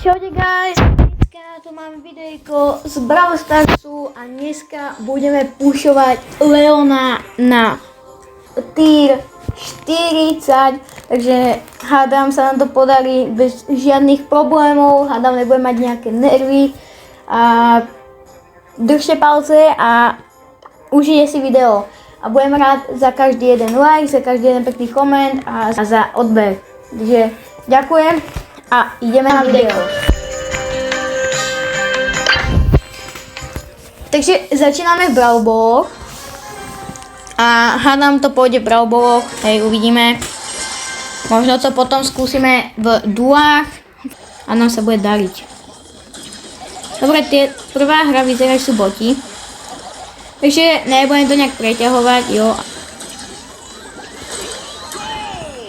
Čaute guys, dneska tu mám videjko z Brawl Starsu a dneska budeme pušovať Leona na tier 40, takže hádam sa nám to podarí bez žiadnych problémov, hádam nebudem mať nejaké nervy a držte palce a užite si video a budem rád za každý jeden like, za každý jeden pekný koment a za odber, takže ďakujem. A ideme na video. Takže začíname v Brawl Balloch. A hádam to pôjde v Brawl Balloch. Hej, uvidíme. Možno to potom skúsime v duách. A nám sa bude dariť. Dobre, prvá hra vyzerá, že sú boti. Takže nebudem to nejak preťahovať, jo.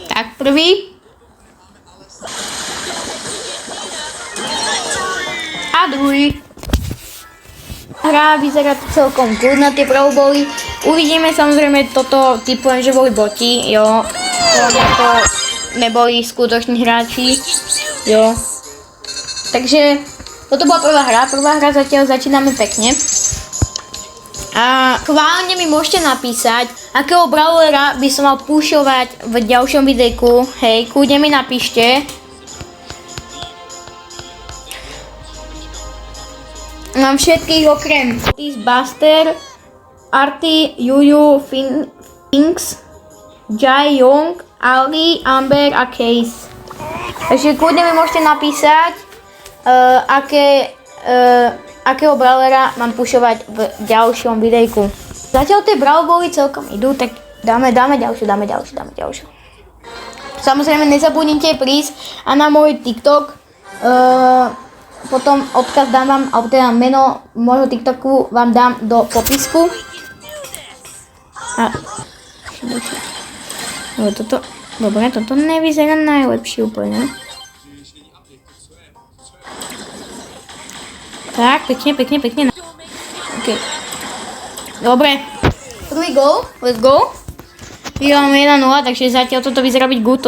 Tak, prvý. A druhý. Hra vyzerá celkom good na tie Brawl Bally. Uvidíme, samozrejme toto typujem, že boli boti, jo. To neboli skutoční hráči, jo. Takže toto bola prvá hra zatiaľ začíname pekne. A chválne mi môžete napísať, akého brawlera by som mal pušovať v ďalšom videjku. Hej, kľudne mi napíšte. Mám všetkých okrem Buster, Arty, Juju, Finks, Jai, Young, Ali, Amber a Case. Takže kľudne mi môžete napísať, akého brawlera mám pušovať v ďalšom videjku. Zatiaľ tie Brawl Bally celkom idú, tak dáme ďalšiu. Samozrejme nezabudnite prísť a na môj TikTok. Potom odkaz dám vám, alebo teda meno môjho TikToku vám dám do popisku. A toto nevyzerá najlepšie úplne. Tak, pekne. OK. Dobre. Prvý gól, let's go. Vyhráme 1-0, takže zatiaľ toto vyzerá byť good,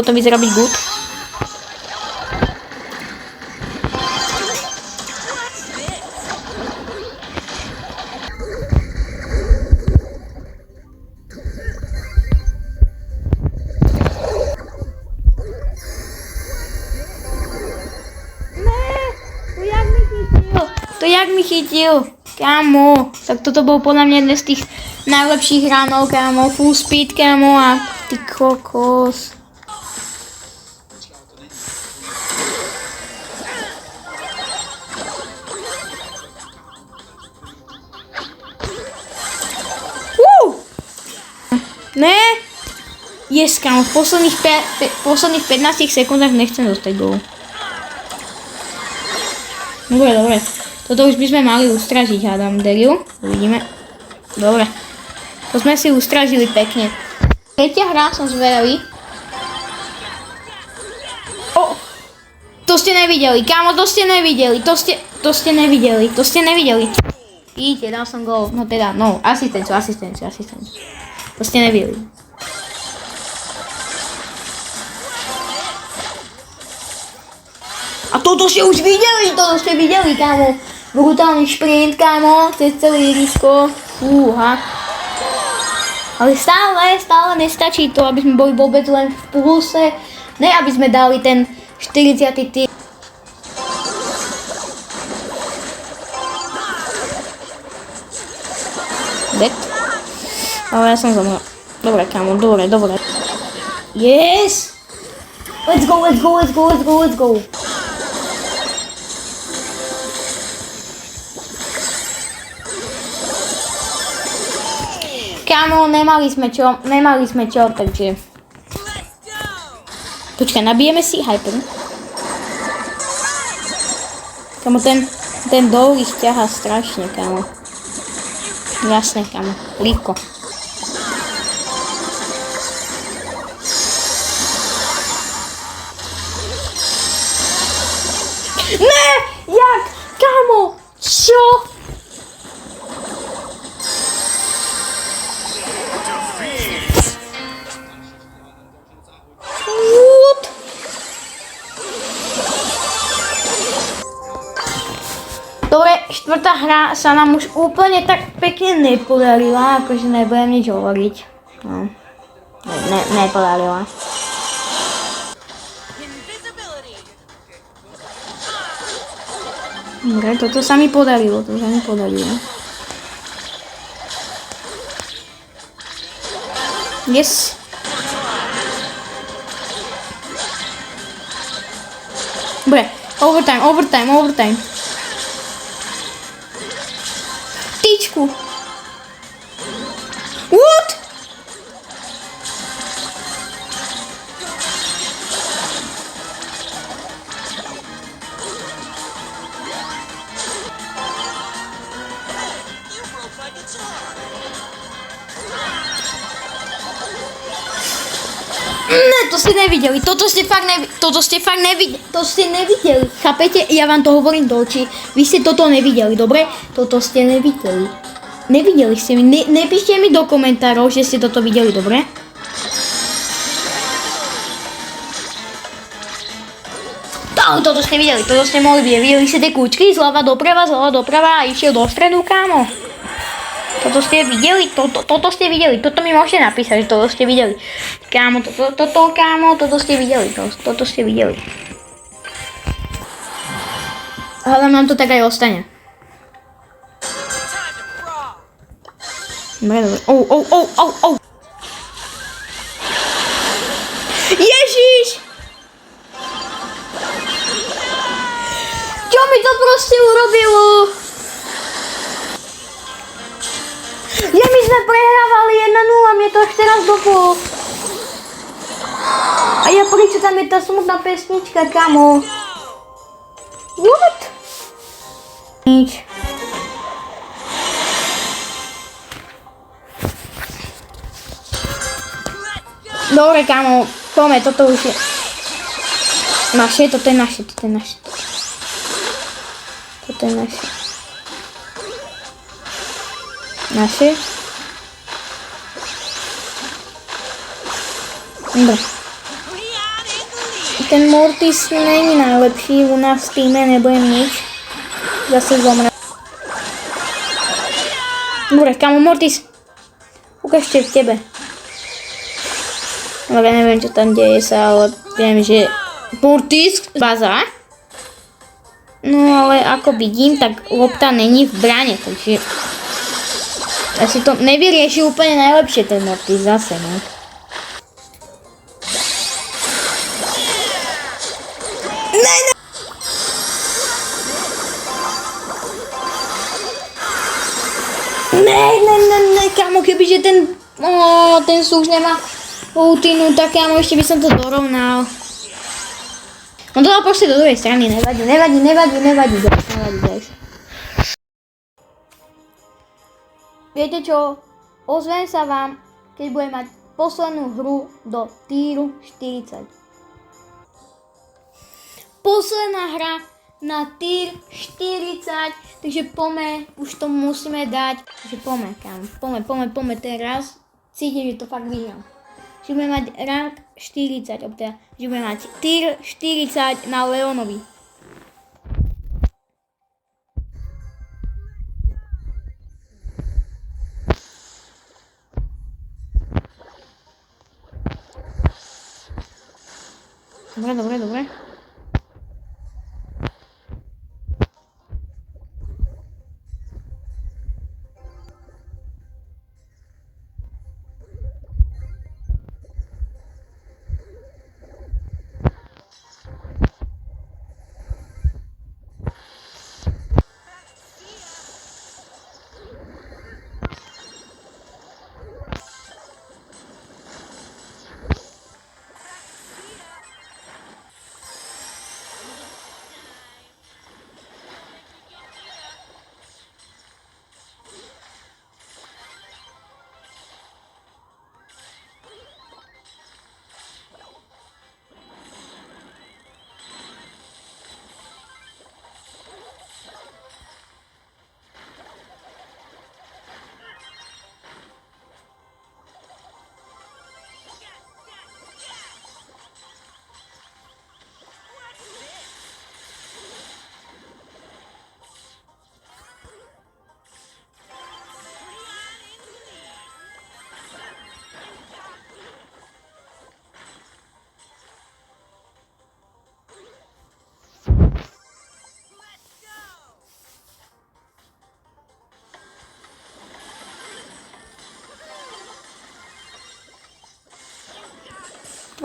To jak mi chytil, kámo, tak toto bol podľa mňa jeden z tých najlepších ránov, kámo, full speed, kámo, a ty kokos. Ne, yes, kámo, v posledných 15 sekundách nechcem dostať gól. Dobre. Toto už by sme mali ustražiť, hádam, Daryl. Uvidíme. Dobre. To sme si ustražili pekne. Tretia hra, som zvedavý. O! To ste nevideli, kámo, to ste nevideli. Vidíte, dal som gól. No teda, asistenciu. To ste nevideli. A toto ste už videli, kámo. Brutálny šprint, kámo, cez celé ihrisko. Fúha. Ale stále nestačí to, aby sme boli vôbec len v pluse. Ne, aby sme dali ten 40. tier. Dead. Ale ja som zomrel. Dobre, kámo, dobre. Yes! Let's go. Kámo, nemali sme čo, takže... Počkaj, nabijeme si hyper. Kámo, ten dol ich ťahá strašne, kámo. Jasne, kámo, rýchlo. Ne! Jak? Kámo! Čo? štvrtá hra sa nám už úplne tak pekne nepodarila, akože nebudem nič hovoriť. No. Nepodarila. Dobre, toto sa mi podarilo, Yes. Dobre, overtime. Tyčku. What? Ne, to ste nevideli, toto ste fakt nevideli, chápete? Ja vám to hovorím do očí, vy ste toto nevideli, dobre? Toto ste nevideli. Nevideli ste mi, nepíšte mi do komentárov, že ste toto videli, dobre? Toto ste videli, toto ste mohli vidieť, videli ste tie kúčky, zľava doprava a išiel do stredu, kámo. Toto ste videli, toto ste videli, toto mi môžete napísať, že toto ste videli. Kámo, toto ste videli, toto ste videli. Hľadám, nám to tak aj ostane. Dobre. Ježiš! Čo mi to proste urobilo? My sme prehrávali 1-0, mne to až teraz dopolo. A ja prečo tam je tá smutná pesnička, kamo? What? Nič. Dobre, kamo, poďme, toto už je naše, toto je naše. Naše. Dobre. Ten Mortis není najlepší, u nás v týme nebudem nič. Zase zomre. Dobre, kamo, Mortis. Ukážte v tebe. Dobre, neviem, čo tam deje sa, ale viem, že Mortis baza. No ale ako vidím, tak lopta není v bráne, takže asi to nevyrieši úplne najlepšie ten Mortis zase, no. Ne, kámo, kebyže ten súž nemá ultinu, tak kámo, ešte by som to dorovnal. On to dal proste do druhej strany, nevadí, guys. Viete čo, ozvem sa vám, keď budem mať poslednú hru do týru 40. Posledná hra na týr 40, takže poďme, už to musíme dať, takže poďme, kámo, poďme teraz, cítim, že to fakt vyhrám. Že budeme mať rank 40, teda, že budeme mať týr 40 na Leonovi. Dobre.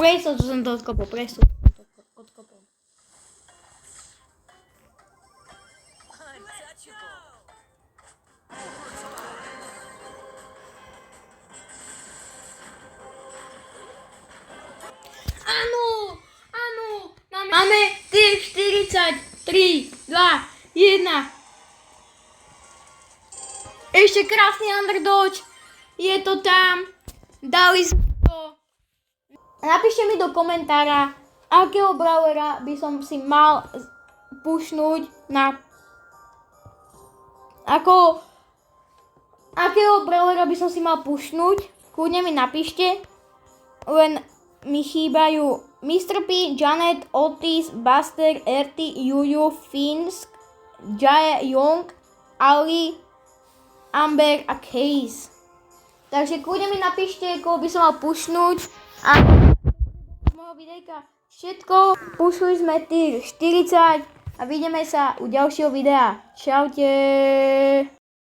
Presto, to som to odkopol, presto. Odkopol. Áno, máme tier 40, 3, 2, 1. Ešte krásny underdodge, je to tam, dali sme to. Napíšte mi do komentára, akého brawlera by som si mal pushnúť na... Akého brawlera by som si mal pushnúť, kľudne mi napíšte, len mi chýbajú Mr. P, Janet, Otis, Buster, RT, Juju, Finsk, Jae Young, Ali, Amber a Case. Takže kľudne mi napíšte, koho by som mal pushnúť a z môjho videjka všetko. Pušli sme tier 40 a vidíme sa u ďalšieho videa. Čaute.